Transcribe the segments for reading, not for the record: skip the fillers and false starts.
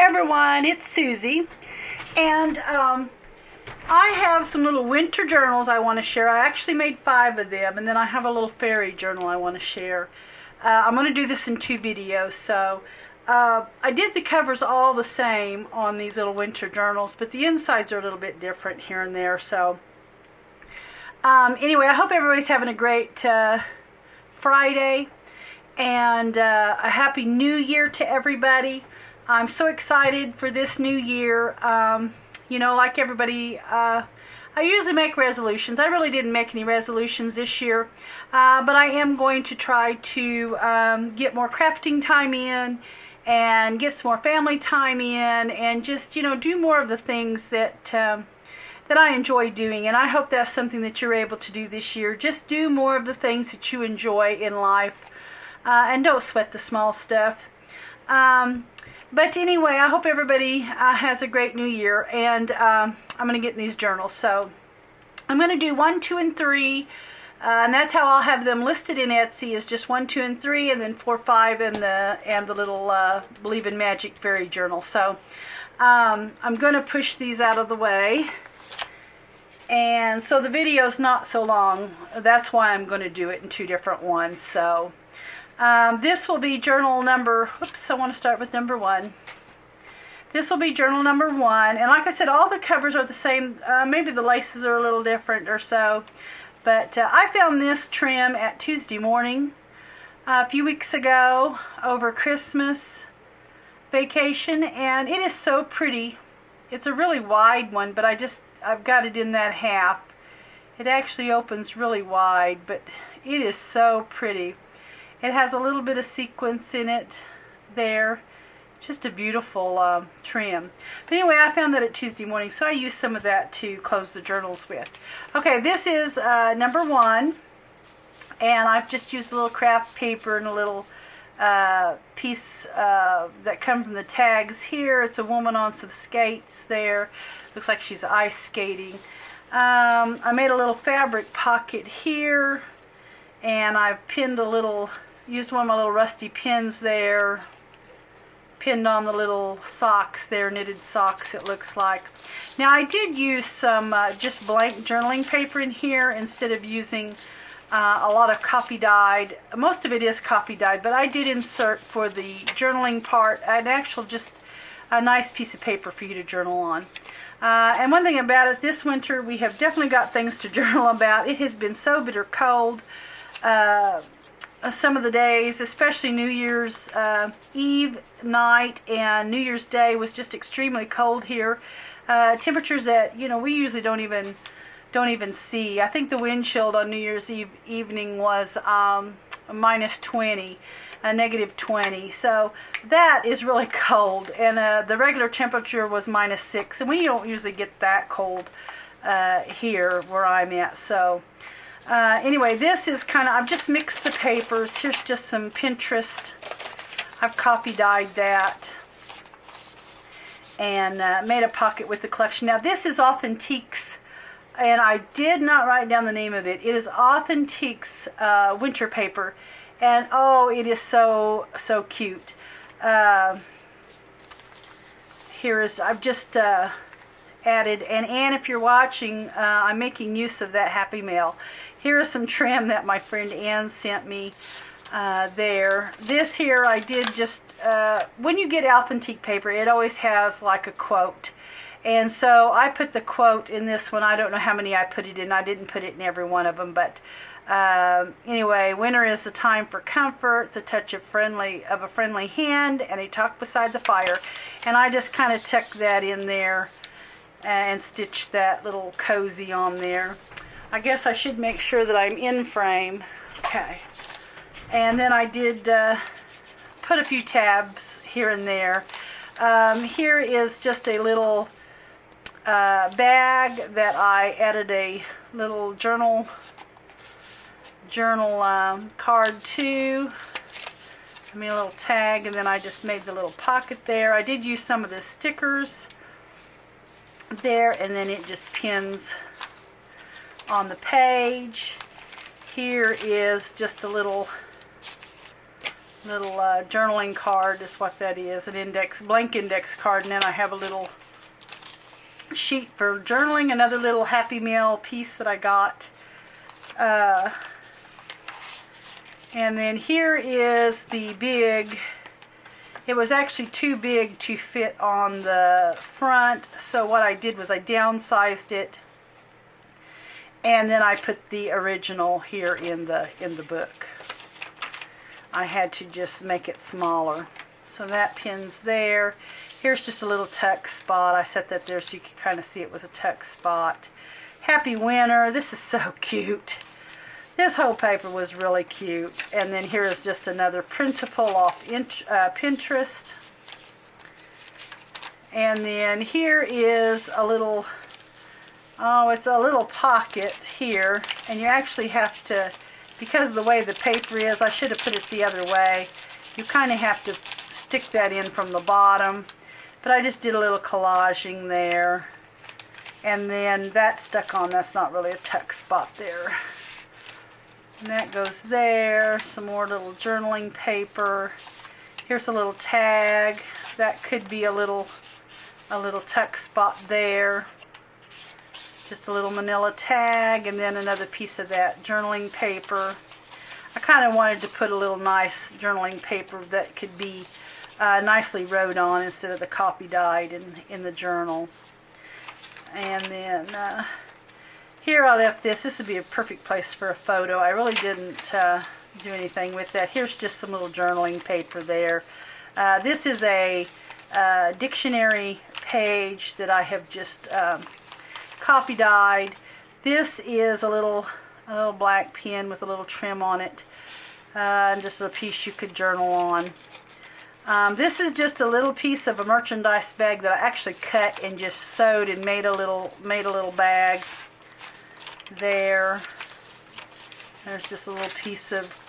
Everyone, it's Susie, and I have some little winter journals I want to share. I actually made 5 of them, and then I have a little fairy journal I want to share. I'm going to do this in 2 videos, so I did the covers all the same on these little winter journals, but the insides are a little bit different here and there. So anyway, I hope everybody's having a great Friday, and a happy new year to everybody. I'm so excited for this new year. You know, like everybody, I usually make resolutions. I really didn't make any resolutions this year, but I am going to try to get more crafting time in and get some more family time in, and just, you know, do more of the things that that I enjoy doing. And I hope that's something that you're able to do this year. Just do more of the things that you enjoy in life, and don't sweat the small stuff. But anyway, I hope everybody has a great new year, and I'm going to get in these journals. So I'm going to do 1, 2, and 3, and that's how I'll have them listed in Etsy, is just 1, 2, and 3, and then 4, 5, and the little Believe in Magic Fairy Journal. So I'm going to push these out of the way, and so the video's not so long. That's why I'm going to do it in 2 different ones. So this will be journal number, oops, I want to start with number 1. This will be journal number 1, and like I said, all the covers are the same. Maybe the laces are a little different or so, but I found this trim at Tuesday Morning a few weeks ago over Christmas vacation, and it is so pretty. It's a really wide one, but I've got it in that half. It actually opens really wide, but it is so pretty. It has a little bit of sequins in it there. Just a beautiful trim. But anyway, I found that at Tuesday Morning, so I used some of that to close the journals with. Okay, this is number 1. And I've just used a little craft paper and a little piece that come from the tags here. It's a woman on some skates there. Looks like she's ice skating. I made a little fabric pocket here. And I've pinned used one of my little rusty pins there, pinned on the little socks there, knitted socks it looks like. Now I did use some just blank journaling paper in here instead of using a lot of copy dyed. Most of it is copy dyed, but I did insert for the journaling part an actual just a nice piece of paper for you to journal on. And one thing about it, this winter we have definitely got things to journal about. It has been so bitter cold. Some of the days, especially New Year's Eve night and New Year's Day, was just extremely cold here. Temperatures that, you know, we usually don't even see. I think the wind chill on New Year's Eve evening was minus 20, negative 20. So that is really cold. And the regular temperature was minus 6, and we don't usually get that cold here where I'm at. So anyway, this is I've just mixed the papers. Here's just some Pinterest. I've copy dyed that and made a pocket with the collection. Now this is Authentiques, and I did not write down the name of it. It is Authentiques winter paper, and oh, it is so cute. I've just added, and Anne, if you're watching, I'm making use of that Happy Mail. Here is some trim that my friend Anne sent me there. This here I did just, when you get Authentique paper, it always has like a quote. And so I put the quote in this one. I don't know how many I put it in. I didn't put it in every one of them, but anyway, winter is the time for comfort, the touch of a friendly hand, and a talk beside the fire. And I just kind of tucked that in there and stitch that little cozy on there. I guess I should make sure that I'm in frame. Okay. And then I did put a few tabs here and there. Here is just a little bag that I added a little journal card to. I made a little tag, and then I just made the little pocket there. I did use some of the stickers there, and then it just pins on the page. Here is just a little little journaling card is what that is, an index, blank index card, and then I have a little sheet for journaling, another little Happy Meal piece that I got. And then here is the big, it was actually too big to fit on the front, so what I did was I downsized it, and then I put the original here in the book. I had to just make it smaller. So that pin's there. Here's just a little tuck spot. I set that there so you can kind of see it was a tuck spot. Happy Winter. This is so cute. This whole paper was really cute. And then here is just another printable off Pinterest. And then here is a little, oh, it's a little pocket here. And you actually have to, because of the way the paper is, I should have put it the other way. You kind of have to stick that in from the bottom. But I just did a little collaging there. And then that stuck on, that's not really a tuck spot there. And that goes there. Some more little journaling paper. Here's a little tag. That could be a little tuck spot there. Just a little manila tag, and then another piece of that journaling paper. I kind of wanted to put a little nice journaling paper that could be nicely wrote on instead of the copy dyed in the journal. And then here I left this. This would be a perfect place for a photo. I really didn't do anything with that. Here's just some little journaling paper there. This is a dictionary page that I have just copy dyed. This is a little black pen with a little trim on it, and just a piece you could journal on. This is just a little piece of a merchandise bag that I actually cut and just sewed and made a little bag there. There's just a little piece of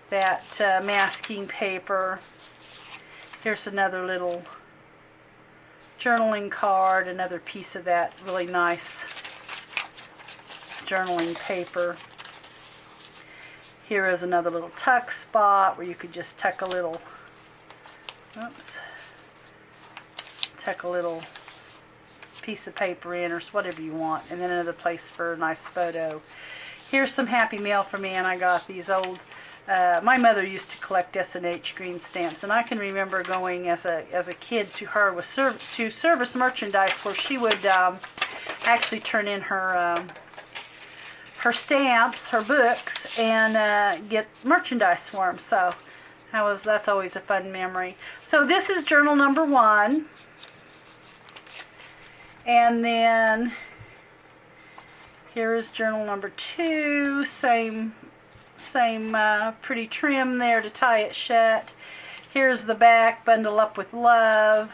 that masking paper. Here's another little journaling card, another piece of that really nice journaling paper. Here is another little tuck spot where you could just tuck a little, tuck a little piece of paper in, or whatever you want, and then another place for a nice photo. Here's some Happy Mail for me, and I got these old, my mother used to collect S&H green stamps, and I can remember going as a kid to her with to service merchandise, where she would actually turn in her her stamps, her books, and get merchandise for them. So that's always a fun memory. So this is journal number 1, and then here is journal number 2. Same pretty trim there to tie it shut. Here's the back, bundle up with love.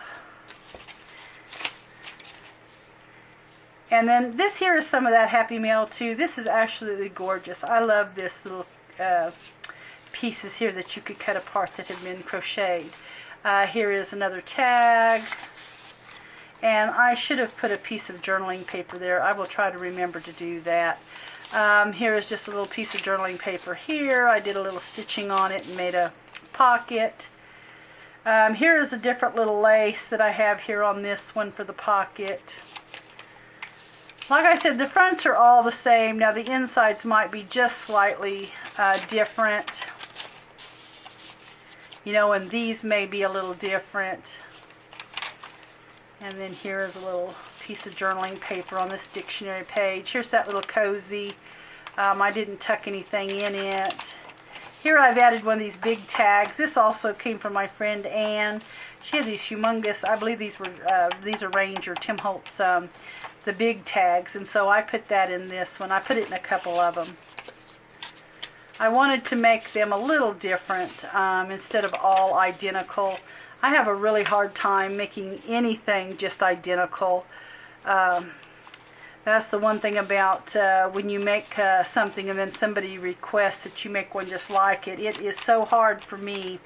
And then this here is some of that Happy Mail too. This is absolutely gorgeous. I love this little pieces here that you could cut apart that have been crocheted. Here is another tag. And I should have put a piece of journaling paper there. I will try to remember to do that. Here is just a little piece of journaling paper here. I did a little stitching on it and made a pocket. Here is a different little lace that I have here on this one for the pocket. Like I said, the fronts are all the same. Now the insides might be just slightly different. You know, and these may be a little different. And then here is a little piece of journaling paper on this dictionary page. Here's that little cozy. I didn't tuck anything in it. Here I've added one of these big tags. This also came from my friend Anne. She had these humongous, I believe these are Ranger, Tim Holtz, the big tags. And so I put that in this one. I put it in a couple of them. I wanted to make them a little different instead of all identical. I have a really hard time making anything just identical. That's the one thing about when you make something and then somebody requests that you make one just like it. It is so hard for me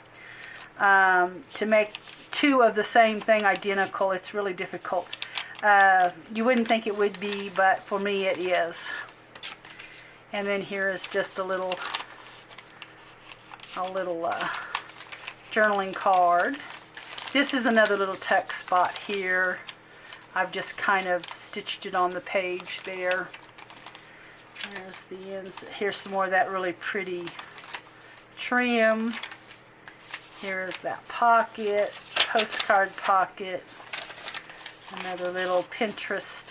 to make two of the same thing identical. It's really difficult. You wouldn't think it would be, but for me it is. And then here is just a little journaling card. This is another little text spot here. I've just kind of stitched it on the page there. There's the ends. Here's some more of that really pretty trim. Here's that pocket, postcard pocket. Another little Pinterest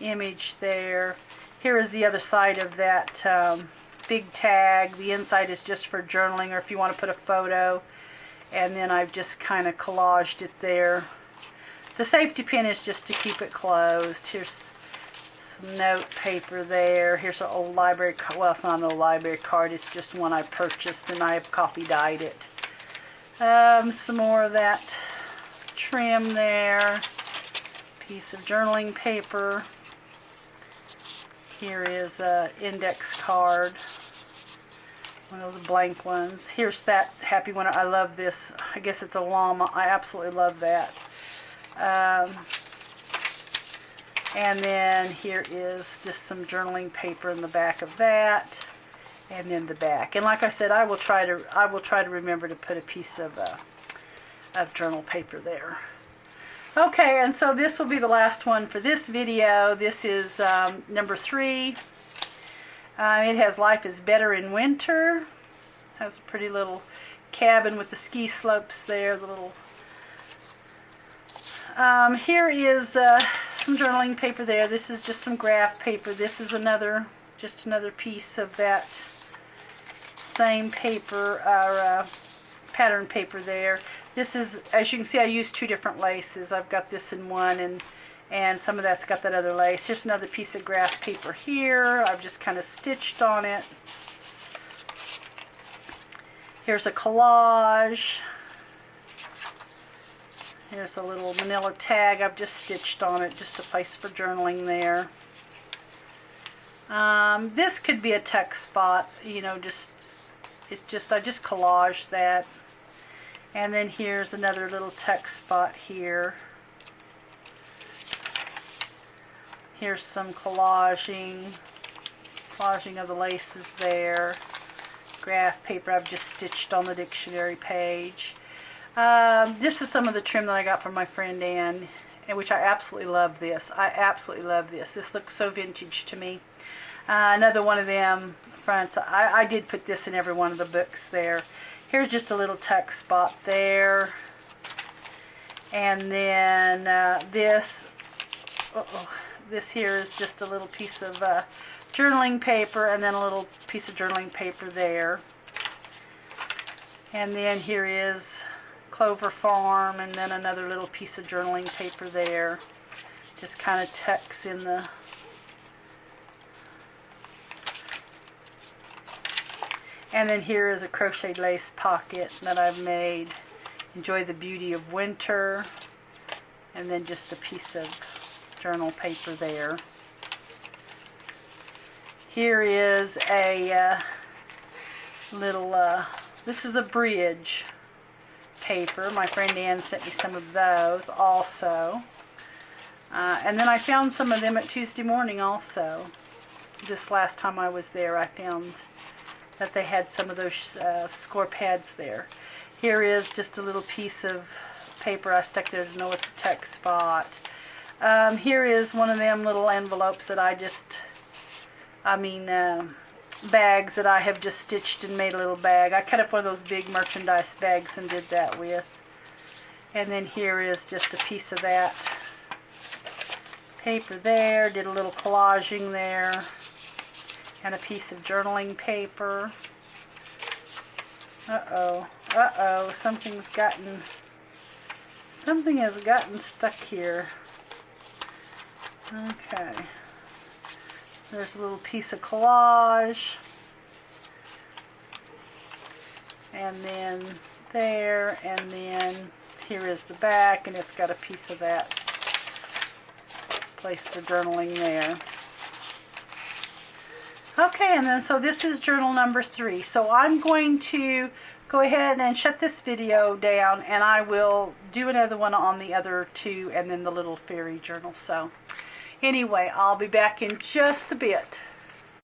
image there. Here is the other side of that big tag. The inside is just for journaling, or if you want to put a photo. And then I've just kind of collaged it there. The safety pin is just to keep it closed. Here's some note paper there. Here's an old library card. Well, it's not an old library card. It's just one I purchased, and I have copy-dyed it. Some more of that trim there. Piece of journaling paper. Here is an index card. One of those blank ones. Here's that happy one. I love this. I guess it's a llama. I absolutely love that. And then here is just some journaling paper in the back of that, and then the back. And like I said, I will try to remember to put a piece of journal paper there. Okay, and so this will be the last one for this video. This is number 3. It has "Life is Better in Winter." Has a pretty little cabin with the ski slopes there. The little. Here is some journaling paper there. This is just some graph paper. This is just another piece of that same paper, or pattern paper there. This is, as you can see, I used 2 different laces. I've got this in one, and some of that's got that other lace. Here's another piece of graph paper here. I've just kind of stitched on it. Here's a collage. Here's a little manila tag I've just stitched on it, just a place for journaling there. This could be a text spot, you know, I just collaged that. And then here's another little text spot here. Here's some collaging of the laces there. Graph paper I've just stitched on the dictionary page. This is some of the trim that I got from my friend Ann, which I absolutely love this. I absolutely love this. This looks so vintage to me. Another one of them fronts. I did put this in every one of the books there. Here's just a little text spot there. And then this here is just a little piece of journaling paper, and then a little piece of journaling paper there. And then here is Clover Farm, and then another little piece of journaling paper there. Just kind of tucks in the... And then here is a crocheted lace pocket that I've made. Enjoy the beauty of winter. And then just a piece of journal paper there. Here is a little, this is a bridge paper. My friend Ann sent me some of those also. And then I found some of them at Tuesday Morning also. This last time I was there, I found that they had some of those score pads there. Here is just a little piece of paper I stuck there to know it's a text spot. Here is one of them little envelopes that bags that I have just stitched and made a little bag. I cut up one of those big merchandise bags and did that with. And then here is just a piece of that paper there. Did a little collaging there. And a piece of journaling paper. Something has gotten stuck here. Okay. There's a little piece of collage. And then there, and then here is the back, and it's got a piece of that place for journaling there. Okay, and then so this is journal number 3. So I'm going to go ahead and shut this video down, and I will do another one on the other 2 and then the little fairy journal. So anyway, I'll be back in just a bit.